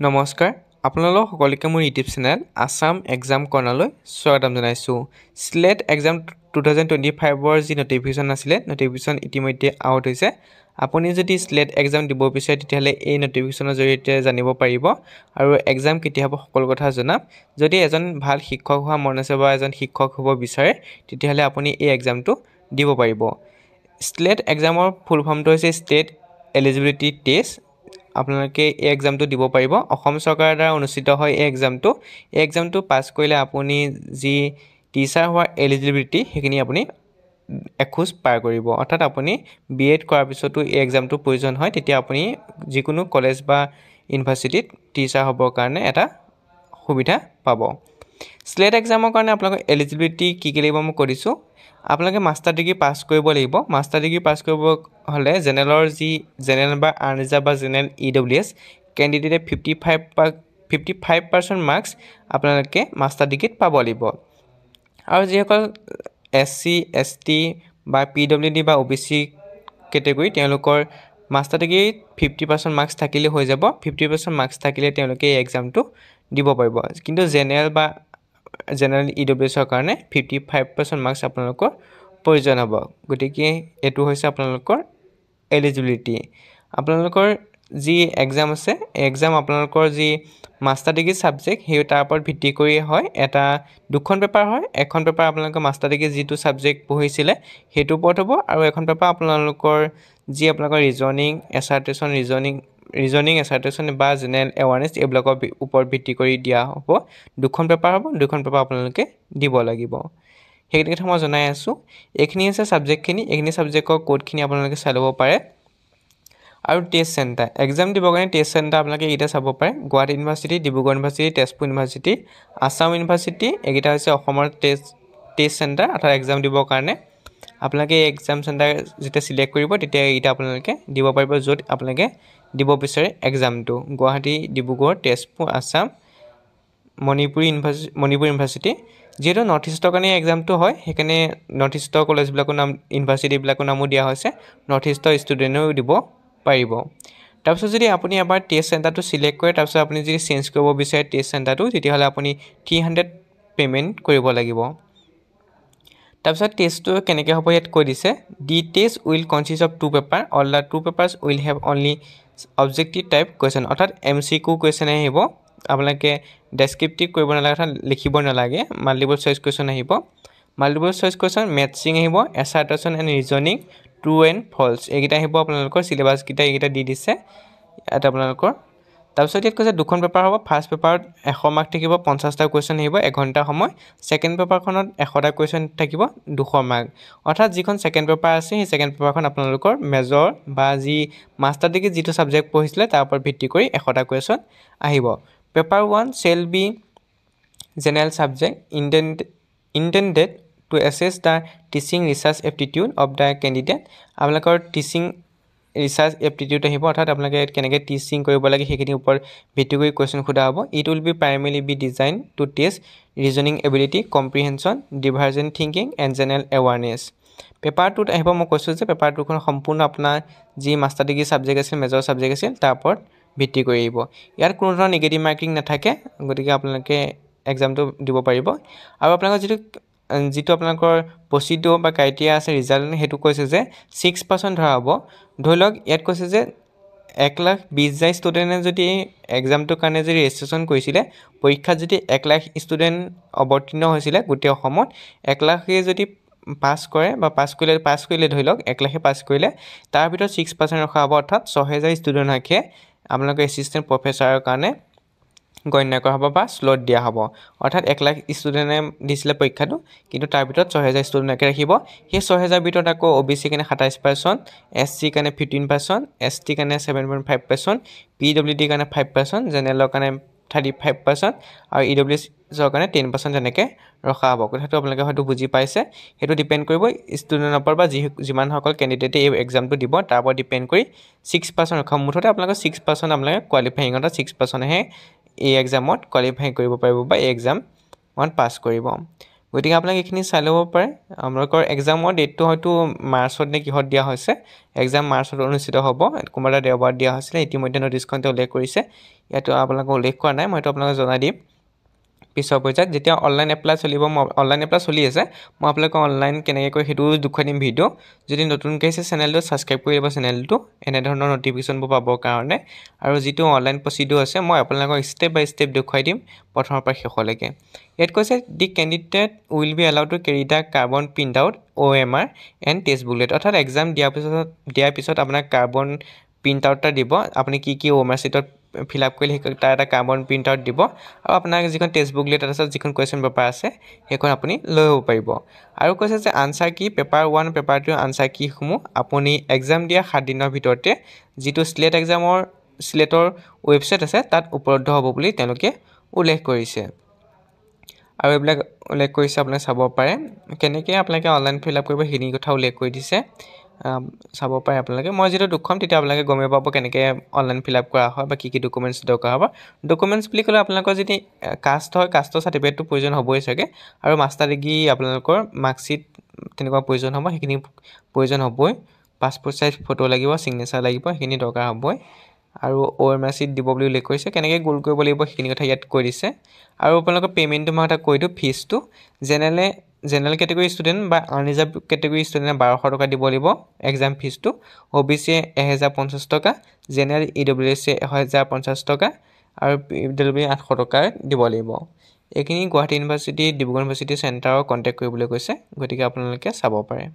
নমস্কাৰ আপোনালোক সকলোকে মোৰ ইউটিউব চেনেল আসাম এক্সাম কৰ্ণাৰলৈ স্বাগতম জনাইছো স্লেট এক্সাম 2025 ৰ যি নটিফিকেশন আছিল নটিফিকেশন ইতিমধ্যে আউট হৈছে আপুনি যদি স্লেট এক্সাম দিব বিচাৰে তেতিয়াহলে এই নটিফিকেশনৰ জৰিয়তে জানিব পাৰিব আৰু এক্সাম কেতিয়া হ'ব সকলো কথা জনাম যদি এজন ভাল শিক্ষক হোৱা মন আছে বা এজন শিক্ষক হ'ব বিচাৰে তেতিয়াহলে আপুনি এই এক্সামটো দিব পাৰিব স্লেট এক্সামৰ ফুল ফৰ্মটো হৈছে ষ্টেট এলিজিবিলিটি টেষ্ট আপোনালোকে এই এক্সামটো দিব পাৰিব অসম চৰকাৰৰ দ্বাৰা অনুষ্ঠিত হয় এই এক্সামটো পাস কৰিলে আপুনি যি টিচাৰ হোৱাৰ এলিজিবিলিটি হেখিনি আপুনি এখোজ পাৰ কৰিব অৰ্থাৎ আপুনি বিএড কৰাৰ পিছতো এই এক্সামটো প্ৰয়োজন হয় তেতিয়া আপুনি যিকোনো কলেজ বা ইউনিভাৰ্সিটিত টিচাৰ হ'বৰ কাৰণে এটা সুবিধা পাব স্লেট এক্সামৰ কাৰণে আপোনালোকৰ এলিজিবিলিটি কি লাগিব মই কৰিছো আপোনালোকে মাস্টাৰ ডিগ্ৰী পাস কৰিব লাগিব মাস্টাৰ ডিগ্ৰী পাস কৰিব হলে জেনেৰেল বা আনৰিজাৰ্ভ বা জেনেৰেল ইডব্লিউএছ ক্যান্ডিডেটে 55% মাৰ্কস আপোনালোকে মাস্টাৰ ডিগ্ৰীত পাব লাগিব আৰু যিসকল এসসি এসটি বা পিডব্লিউডি বা ওবিসি ক্যাটাগৰী তেওঁলোকৰ মাস্টাৰ ডিগ্ৰীত 50% মাৰ্কস থাকিলে হৈ যাব 50% মাৰ্কস থাকিলে তেওঁলোকে এই এক্সামটো দিব পাৰিব কিন্তু জেনেৰেল ইডব্লিউএছৰ কাৰণে 55% মাৰ্কস আপোনালোকৰ প্ৰয়োজন হ'ব গতিকে এটো হৈছে আপোনালোকৰ এলিজিবিলিটি আপোনালোকৰ যি এক্সাম আছে এক্সাম আপোনালোকৰ যি মাস্টাৰ ডিগ্ৰী সাবজেক্ট হেই তাৰ ওপৰত ভিত্তি কৰি হয় এটা দুখন পেপাৰ হয় এখন পেপাৰ আপোনালোকৰ মাস্টাৰ ডিগ্ৰী যিটো সাবজেক্ট পঢ়িছিলে হেতু ওপৰত হ'ব আৰু এখন পেপাৰ আপোনালোকৰ যি আপোনালোকৰ ৰিজনিং এছাৰটেশন বা জেনেৰেল এৱাৰনেছ এইবিলাকৰ ওপৰত ভিত্তি কৰি দিয়া হ'ব দুখন পেপাৰ হ'ব দুখন পেপাৰ আপোনালোকে দিব লাগিব হেইখিনি কথা মই জনাই আছো এইখিনি আছে সাবজেক্টখিনি এইখিনি সাবজেক্টৰ কোডখিনি আপোনালোকে চাই ল'ব পাৰে আৰু টেষ্ট সেন্টাৰ এক্সাম দিবৰ কাৰণে টেষ্ট সেন্টাৰ আপোনালোকে এটা চাব পাৰে Guwahati university Dibrugarh university Tezpur university Assam university এগিটা হৈছে অসমৰ টেষ্ট সেন্টাৰ অথবা এক্সাম দিবৰ কাৰণে আপোনালোকে এক্সাম সেন্টাৰ যেটা সিলেক্ট কৰিব তেতিয়া এটা আপোনালোকে দিব পাৰিব যত আপোনালোকে দিব বিচাৰে এক্সামটো গুৱাহাটী ডিব্ৰুগড় তেজপুৰ আসাম মণিপুৰ ইউনিভাৰ্সিটি যেটো নৰ্থ ইষ্টৰ কাৰণে এক্সামটো হয় হেকানে নৰ্থ ইষ্টৰ কলেজ বিলাকৰ নাম ইউনিভাৰ্সিটি বিলাকৰ নামও দিয়া হৈছে নৰ্থ ইষ্টৰ ষ্টুডেন্টও দিব পাৰিব তাৰপিছত যদি আপুনি এবাৰ টেষ্ট সেন্টাৰটো সিলেক্ট কৰে তাৰপিছত আপুনি যদি চেঞ্জ কৰিব বিচাৰে টেষ্ট সেন্টাৰটো তেতিয়াহলে আপুনি 300 পেমেন্ট কৰিব লাগিব তাৰপিছত টেষ্টটো কেনেকৈ হ'ব ইয়াত কৈ দিছে the test will consist of two paper all the two papers will have only objective type question অৰ্থাৎ এমসিকিউ কোৱেশ্চন আহিব আপোনালোকে ডেসক্ৰিপটিভ কৰিব নালাগে অৰ্থাৎ লিখিব নালাগে মাল্টিপল চয়েস কোৱেশ্চন আহিব মাল্টিপল চয়েস কোৱেশ্চন ম্যাথিং আহিব assertion and reasoning true and false এইগিটা আহিব আপোনালোকৰ সিলেবাস গিটা এইগিটা দি দিছে এটা আপোনালোকৰ তাৰপিছত ইয়াত কৈছে দুখন পেপাৰ হ'ব ফাৰ্স্ট পেপাৰত 100 মাৰ্ক থাকিব 50টা কোৱেশ্চন আহিব 1 ঘণ্টা সময় সেকেন্ড পেপাৰখনত 100টা কোৱেশ্চন থাকিব 200 মাৰ্ক অৰ্থাৎ যিখন সেকেন্ড পেপাৰ আছে সেই সেকেন্ড পেপাৰখন আপোনালোকৰ মেজৰ বা যি মাস্টাৰ ডিগ্ৰী যিটো সাবজেক্ট পঢ়িছিলে তাৰ ওপৰত ভিত্তি কৰি 100টা কোৱেশ্চন আহিব paper 1 shall be general subject intended to assess the teaching research aptitude of the candidate আপোনালোকৰ টিচিং ৰিসাৰ্চ এপ্টিটিউড আহিব অৰ্থাৎ আপোনালোকে কেনেকৈ টিচিং কৰিব লাগে হেখিনি ওপৰত ভিত্তি কৰি কোৱেশ্চন খুদা হ'ব it will be primarily be designed to test reasoning ability comprehension divergent thinking and general awareness paper 2 আহিব মই কৈছো যে পেপাৰ 2 খন সম্পূৰ্ণ আপোনাৰ যি মাস্টাৰ ডিগ্ৰী সাবজেক্ট আছিল মেজৰ সাবজেক্ট আছিল তাৰ ওপৰত ভিত্তি কৰি আহিব ইয়াৰ কোনো ধৰণৰ নেগেটিভ মাৰ্কিং নাথাকে গতিকে আপোনালোকে এক্সামটো দিব পাৰিব আৰু আপোনালোকৰ যিটো আপোনালোকৰ প্ৰসিডিউৰ বা ক্ৰাইটেৰিয়া আছে ৰিজাল্ট হেতু কৈছে যে 6% ধৰা হ'ব ধৰিলক ইয়াত কৈছে যে 1,20,000 ষ্টুডেন্টে যদি এক্সামটো কাৰণে যদি ৰেজিষ্ট্ৰেচন কৰিছিলে পৰীক্ষাত যদি 1,00,000 ষ্টুডেন্ট অৱতীৰ্ণ হৈছিলে গোটেই অসমত 1,00,000 যদি পাস কৰে বা পাস কৰিলে ধৰিলক 1,00,000 পাস কৰিলে তাৰ ভিতৰত 6% ৰখা হ'ব অৰ্থাৎ 6,000 ষ্টুডেন্ট হাকে আপোনালোকৰ এসিস্টেন্ট প্ৰফেসৰৰ কাৰণে গণ্য কৰা হ'ব বা স্লট দিয়া হ'ব অৰ্থাৎ 1,00,000 ষ্টুডেন্টে দিছিলে পৰীক্ষাটো কিন্তু তাৰ ভিতৰত 6,000 ষ্টুডেন্টকে ৰাখিব সেই 6,000 ভিতৰত আকৌ ওবিসি কাৰণে 27% এসসি কাৰণে 15% এসটি কাৰণে 7.5% পিডব্লিউডি কাৰণে 5% জেনেৰেলৰ কাৰণে 35% আৰু ইডব্লিউএছৰ কাৰণে 10% এনেকে ৰখা হ'ব কথাটো আপোনালোকে হয়তো বুজি পাইছে হেতু ডিপেন্ড কৰিব ষ্টুডেন্টৰ ওপৰত বা যিমান সকল ক্যান্ডিডেটে এই এক্সামটো দিব তাৰ ওপৰত ডিপেন্ড কৰি 6% ৰখা মুঠতে আপোনালোকৰ 6% আপোনালোকে কোৱালিফাইং অৰ্থাৎ 6% হে এই এক্সামত কোৱালিফাই কৰিব পাৰিব বা এই এক্সাম পাস কৰিব গতিকে আপোনালোকে এইখিনি চাই ল'ব পাৰে আপোনালোকৰ এক্সামৰ ডেটটো হয়তো মাৰ্চত নে কিহত দিয়া হৈছে এক্সাম মাৰ্চত অনুষ্ঠিত হ'ব কোনোবা এটা দেওবাৰত দিয়া হৈছিলে ইতিমধ্যে নটিছখনতে উল্লেখ কৰিছে ইয়াতো আপোনালোকক উল্লেখ কৰা নাই মই এইটো আপোনালোকক জনাই দিম পিছৰ পৰ্যায়ত যেতিয়া অনলাইন এপ্লাই চলিব অনলাইন এপ্লাই চলি আছে মই আপোনালোকক অনলাইন কেনেকৈ কৰি সেইটো দেখুৱাই দিম ভিডিঅ' যদি নতুনকৈ আছে চেনেলটো ছাবস্ক্ৰাইব কৰি দিব চেনেলটো এনেধৰণৰ নটিফিকেশ্যনবোৰ পাবৰ কাৰণে আৰু যিটো অনলাইন প্ৰচিডিউৰ আছে মই আপোনালোকক ষ্টেপ বাই ষ্টেপ দেখুৱাই দিম প্ৰথমৰ পৰা শেষলৈকে ইয়াত কৈছে the candidate will be allowed to carry the carbon print out OMR and test booklet অৰ্থাৎ এক্সাম দিয়াৰ পিছত আপোনাক কাৰ্বন প্ৰিণ্ট আউট এটা দিব আপুনি কি OMR চিটত ফিল আপ কৰিলে তাৰ এটা কাৰ্বন প্ৰিণ্ট আউট দিব আৰু আপোনাক যিখন টেষ্ট বুকলেট আছে যিখন কুৱেশ্যন পেপাৰ আছে সেইখন আপুনি লৈ আহিব পাৰিব আৰু কৈছে যে আনচাৰ কি পেপাৰ 1 পেপাৰ 2 আনচাৰ কিসমূহ আপুনি এক্সাম দিয়া 7 দিনৰ ভিতৰতে যিটো স্লেটৰ ৱেবছাইট আছে তাত উপলব্ধ হ'ব বুলি তেওঁলোকে উল্লেখ কৰিছে আৰু এইবিলাক উল্লেখ কৰিছে আপোনালোকে চাব পাৰে কেনেকৈ আপোনালোকে অনলাইন ফিল আপ কৰিব সেইখিনি কথা উল্লেখ কৰি দিছে চাব পাৰে আপোনালোকে মই যেটো দেখুৱাম তেতিয়া আপোনালোকে গমে পাব কেনেকৈ অনলাইন ফিল আপ কৰা হয় বা কি ডকুমেণ্টছ দৰকাৰ হ'ব ডকুমেণ্টছ বুলি ক'লে আপোনালোকৰ যদি কাষ্ট হয় কাষ্টৰ চাৰ্টিফিকেটটো প্ৰয়োজন হ'বই চাগে আৰু মাষ্টাৰ ডিগ্ৰী আপোনালোকৰ মাৰ্কশ্বিট তেনেকুৱা প্ৰয়োজন হ'ব সেইখিনি প্ৰয়োজন হ'বই পাছপোৰ্ট চাইজ ফটো লাগিব ছিগনেচাৰ লাগিব সেইখিনি দৰকাৰ হ'বই আৰু OMR চিট দিব বুলি উল্লেখ কৰিছে কেনেকৈ গোল কৰিব লাগিব সেইখিনি কথা ইয়াত কৈ দিছে আৰু আপোনালোকৰ পে'মেণ্টটো মই এটা কৈ দিওঁ ফিজটো জেনেৰেল কেটেগৰী ষ্টুডেণ্ট বা আনৰিজাৰ্ভ কেটেগৰী ষ্টুডেণ্টে 1200 টকা দিব লাগিব এক্সাম ফিজটো OBC 1050 টকা জেনেৰেল EWS 1050 টকা আৰু PWD 800 টকা দিব লাগিব এইখিনি গুৱাহাটী ইউনিভাৰ্চিটি ডিব্ৰুগড় ইউনিভাৰ্চিটি চেণ্টাৰৰ কণ্টেক্ট কৰিবলৈ কৈছে গতিকে আপোনালোকে চাব পাৰে